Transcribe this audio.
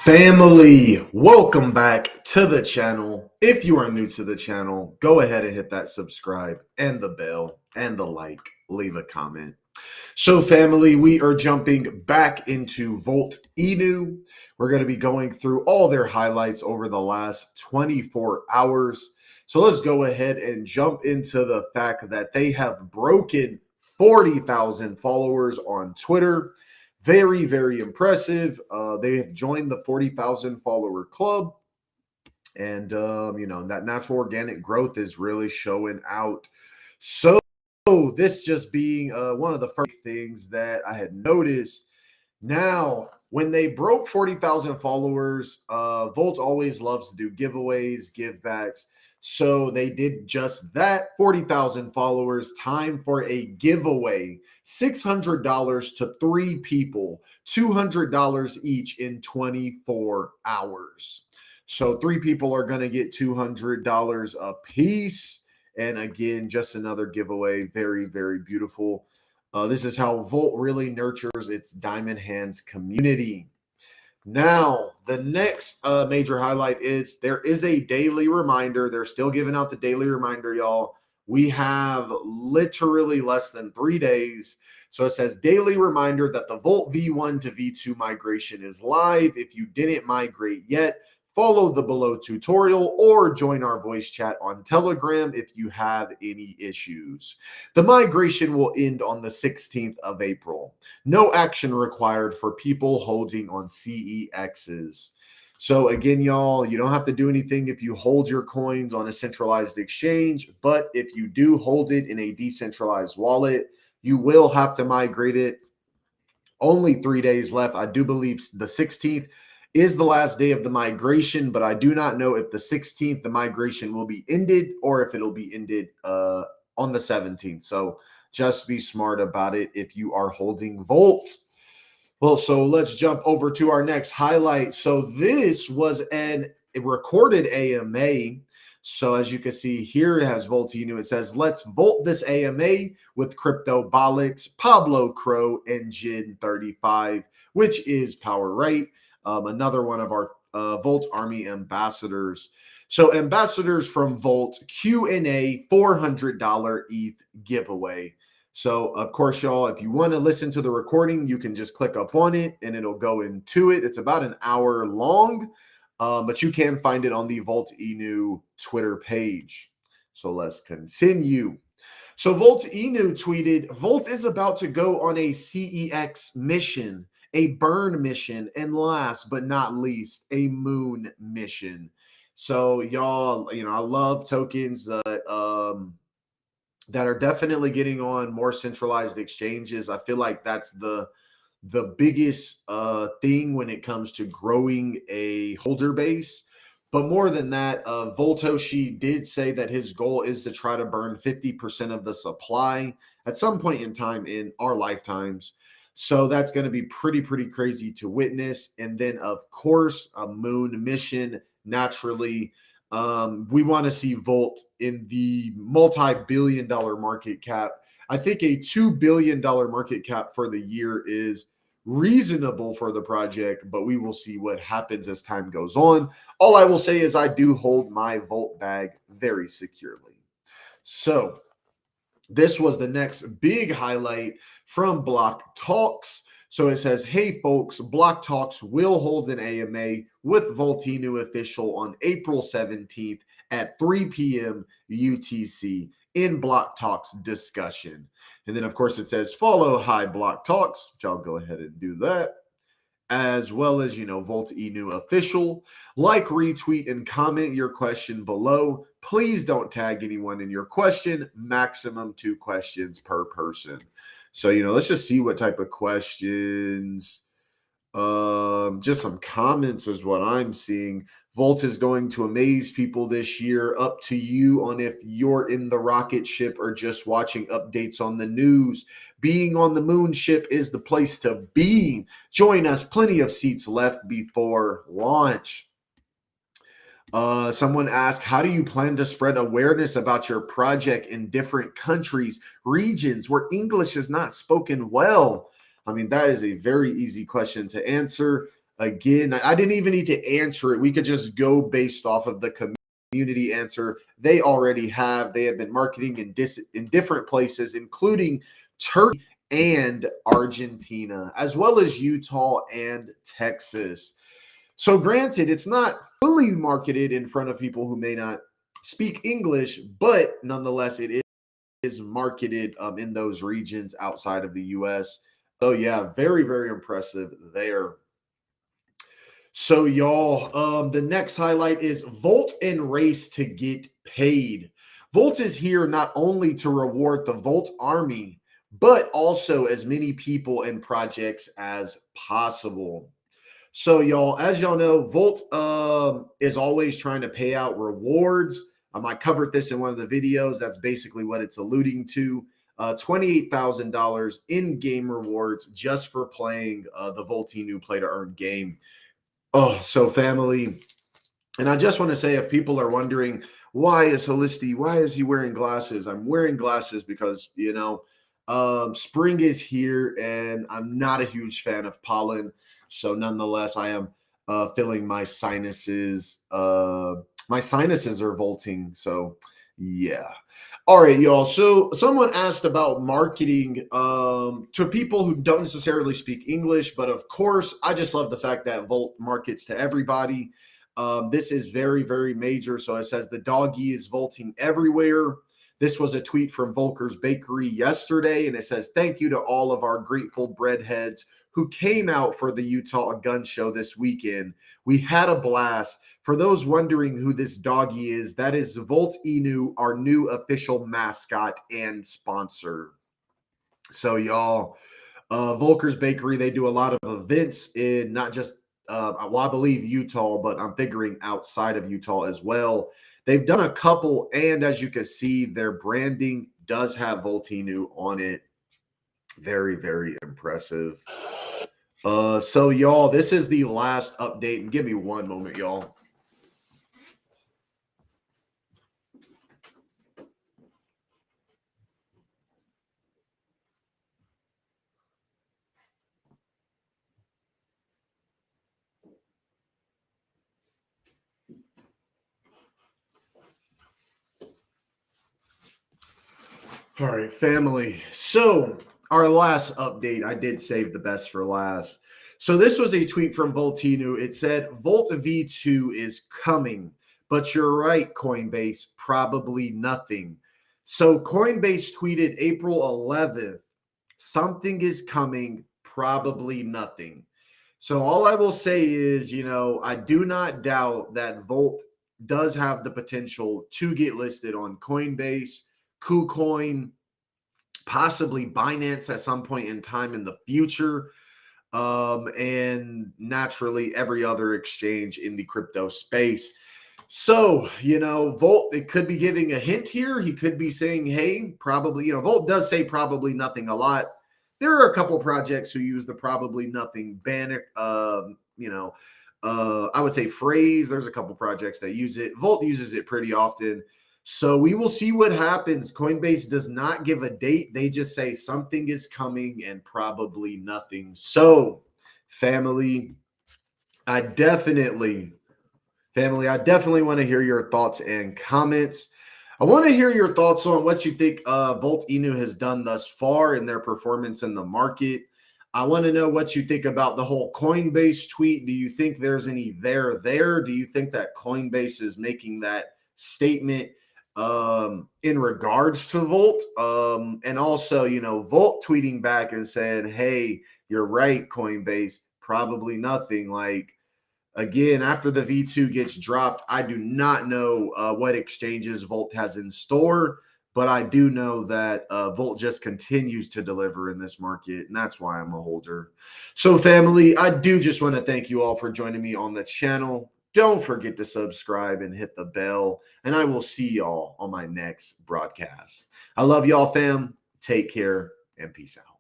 Family, welcome back to the channel. If you are new to the channel, go ahead and hit that subscribe and the bell and the like, leave a comment. So family, we are jumping back into Volt Inu. We're going to be going through all their highlights over the last 24 hours. So let's go ahead and jump into the fact that they have broken 40,000 followers on Twitter. Very, very impressive. They have joined the 40,000 follower club. And, that natural organic growth is really showing out. So this just being one of the first things that I had noticed. Now, when they broke 40,000 followers, Volt always loves to do giveaways, give backs. So they did just that. 40,000 followers, time for a giveaway. $600 to 3 people, $200 each in 24 hours. So 3 people are going to get $200 a piece. And again, just another giveaway. Very, very beautiful. This is how Volt really nurtures its Diamond Hands community. Now, the next major highlight is there is a daily reminder. They're still giving out the daily reminder, y'all. We have literally less than 3 days. So it says daily reminder that the Volt V1 to V2 migration is live. If you didn't migrate yet, follow the below tutorial or join our voice chat on Telegram if you have any issues. The migration will end on the 16th of April. No action required for people holding on CEXs. So again, y'all, you don't have to do anything if you hold your coins on a centralized exchange, but if you do hold it in a decentralized wallet, you will have to migrate it. Only 3 days left. I do believe the 16th is the last day of the migration, but I do not know if the 16th, the migration will be ended or if it'll be ended on the 17th. So just be smart about it if you are holding Volt. Well, so let's jump over to our next highlight. So this was a recorded AMA. So as you can see here, it has Volt Inu. It says, let's Volt this AMA with Crypto Bolix, Pablo Crow, and Jin 35, which is Power Right. Another one of our Volt Army ambassadors. So ambassadors from Volt Q&A $400 ETH giveaway. So of course, y'all, if you want to listen to the recording, you can just click up on it and it'll go into it. It's about an hour long, but you can find it on the Volt Inu Twitter page. So let's continue. So Volt Inu tweeted, Volt is about to go on a CEX mission, a burn mission, and last but not least, a moon mission. So y'all, I love tokens that are definitely getting on more centralized exchanges. I feel like that's the biggest thing when it comes to growing a holder base. But more than that, Voltoshi did say that his goal is to try to burn 50% of the supply at some point in time in our lifetimes. So that's going to be pretty crazy to witness. And then, of course, a moon mission. Naturally, we want to see Volt in the multi-billion-dollar market cap. I think a $2 billion market cap for the year is reasonable for the project, but we will see what happens as time goes on. All I will say is I do hold my Volt bag very securely. So this was the next big highlight from Block Talks. So it says, hey folks, Block Talks will hold an AMA with Volt Inu official on April 17th at 3 p.m. UTC in Block Talks discussion. And then of course it says follow Hi Block Talks, which I'll go ahead and do that. As well as, Volt Inu official. Like, retweet, and comment your question below. Please don't tag anyone in your question. Maximum 2 questions per person. So, let's just see what type of questions. Just some comments is what I'm seeing. Volt is going to amaze people this year. Up to you on if you're in the rocket ship or just watching updates on the news. Being on the moon ship is the place to be. Join us. Plenty of seats left before launch. Someone asked, how do you plan to spread awareness about your project in different countries, regions where English is not spoken well? I mean, that is a very easy question to answer. Again, I didn't even need to answer it. We could just go based off of the community answer. They already have. They have been marketing in different places, including Turkey and Argentina, as well as Utah and Texas. So, granted, it's not fully marketed in front of people who may not speak English, but nonetheless, it is marketed in those regions outside of the US. So, yeah, very, very impressive there. So, y'all, the next highlight is Volt and Race to Get Paid. Volt is here not only to reward the Volt Army, but also as many people and projects as possible. So, y'all, as y'all know, Volt is always trying to pay out rewards. I covered this in one of the videos. That's basically what it's alluding to. $28,000 in game rewards just for playing the Volty new play to earn game. Oh, so family. And I just want to say, if people are wondering, why is he wearing glasses? I'm wearing glasses because, spring is here and I'm not a huge fan of pollen. So nonetheless, I am feeling my sinuses. My sinuses are volting. So yeah. All right, y'all. So someone asked about marketing to people who don't necessarily speak English, but of course, I just love the fact that Volt markets to everybody. This is very, very major. So it says the doggy is volting everywhere. This was a tweet from Volker's Bakery yesterday, and it says, thank you to all of our grateful breadheads who came out for the Utah Gun Show this weekend. We had a blast. For those wondering who this doggy is, that is Volt Inu, our new official mascot and sponsor. So y'all, Volker's Bakery, they do a lot of events in not just I believe Utah, but I'm figuring outside of Utah as well. They've done a couple, and as you can see, their branding does have Voltinu on it. Very, very impressive. So y'all, this is the last update, and give me one moment, y'all. All right, family. So, our last update, I did save the best for last. So, this was a tweet from Voltinu. It said, Volt V2 is coming, but you're right, Coinbase, probably nothing. So, Coinbase tweeted April 11th, something is coming, probably nothing. So, all I will say is, I do not doubt that Volt does have the potential to get listed on Coinbase, KuCoin, possibly Binance at some point in time in the future, and naturally every other exchange in the crypto space. So, Volt, it could be giving a hint here. He could be saying, hey, probably, Volt does say probably nothing a lot. There are a couple projects who use the probably nothing banner, I would say phrase. There's a couple projects that use it. Volt uses it pretty often. So we will see what happens. Coinbase does not give a date. They just say something is coming and probably nothing. So, family, I definitely want to hear your thoughts and comments. I want to hear your thoughts on what you think Volt Inu has done thus far in their performance in the market. I want to know what you think about the whole Coinbase tweet. Do you think there's any there? Do you think that Coinbase is making that statement in regards to Volt? And also, Volt tweeting back and saying, hey, you're right, Coinbase, probably nothing. Like, again, after the V2 gets dropped, I do not know what exchanges Volt has in store, but I do know that Volt just continues to deliver in this market, and that's why I'm a holder. So, family, I do just want to thank you all for joining me on the channel. Don't forget to subscribe and hit the bell, and I will see y'all on my next broadcast. I love y'all, fam. Take care, and peace out.